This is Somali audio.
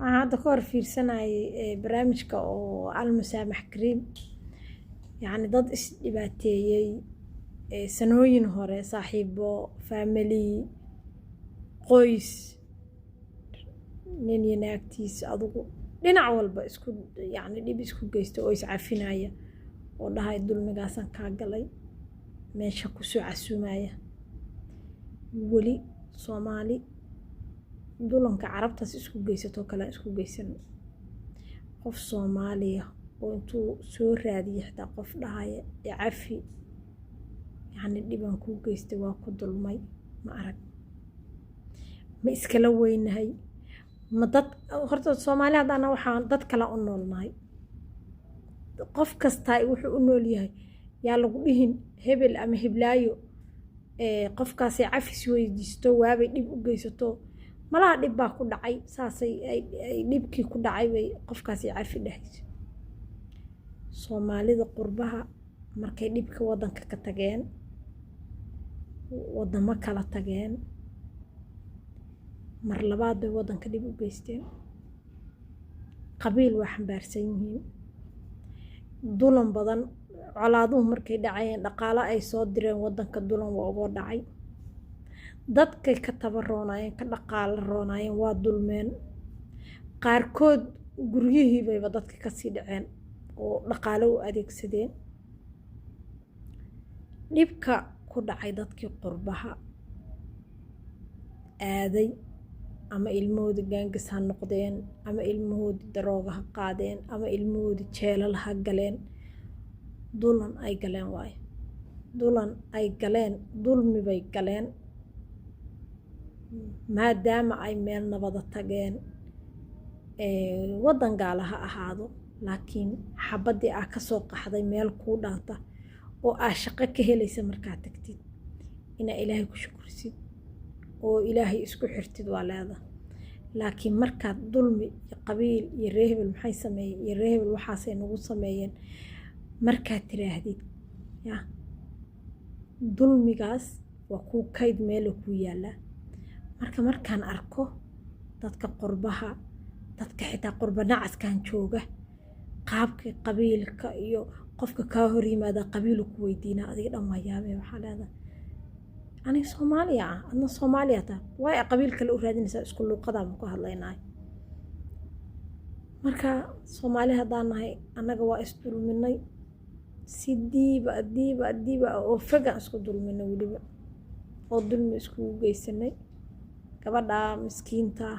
هذا كور في سنة برامج كأو المسامح كريم يعني ضد إيش دباتي سنوين هوري صاحبه فاميلي قويس nin iyo naagtiisa adugu dhinac walba isku yani dhib isku geysto oo iscafinaya oo dhahay dulmigaasan kaa galay meesha kusoo casuumaya weli Soomaali dulanka carabtaas isku geysato kale isku geysan qof Soomaaliya oo intuu soo raadiyo xitaa qof dhahaya cafi yani dhiban ku geystay waa ku dulmay ma arag ma iskala weynahay ma dad horta Soomaaliya hadana waxaan dad kala u noolnahay qof kasta wuxuu u nool yahay yaa lagu dhihin hebel ama heblaayo qofkaasi cafis weydiisto waabay dhib u geysato malaha dhib baa ku dhacay saasay ay dhibkii ku dhacay bay qofkaasi cafi dhahayso Soomaalida qurbaha markay dhibka wadanka ka tageen wadamo kala tageen mar labaad bay wadanka dhib u geysteen qabiil wax xambaarsan yihiin dulan badan colaaduhu markay dhacayeen dhaqaale ay soo direen wadanka dulan waa uga dhacay dadkay ka tabaroonayeen ka dhaqaale roonayeen waa dulmeen qaarkood guryihii bayba dadka ka sii dhaceen oo dhaqaale u adeegsadeen dhibka ku dhacay dadkii qurbaha aaday ama ilmahooda gaangis ha noqdeen ama ilmahooda darooga ha qaadeen ama ilmahooda jeelal ha galeen dulan ay galeen waaye dulan ay galeen dulmi bay galeen maadaama ay meel nabada tageen wadan gaala ha ahaado laakiin xabadii aa ka soo qaxday meel kuu dhaanta oo aa shaqo ka helaysa markaa tagtid inaa ilaahay ku shukrisid oo ilaahay isku xirtid waa leedahay laakiin markaad dulmi iyo qabiil iyo reehbel maxay sameeyeen iyo reehbel waxaasay nagu sameeyeen markaad tiraahdid ya dulmigaas waa kuu kayd meelo ku yaala markaan arko dadka qurbaha dadka xitaa qurba nacaskan jooga qaabka qabiilka iyo qofka ka hor yimaada qabiil ku weydiina adiga dhan waa yaabay waxa leedahay أنا صومالية أنا صومالية تا واي قبيل كله أورادين نسأل كل قدام كهالله مركا صومالي هذانا هاي أنا جوا أسطول مني سديبة أو فجأة أسكدول مني ولي بقى أو دول مسكو جيسني كبدا مسكين تا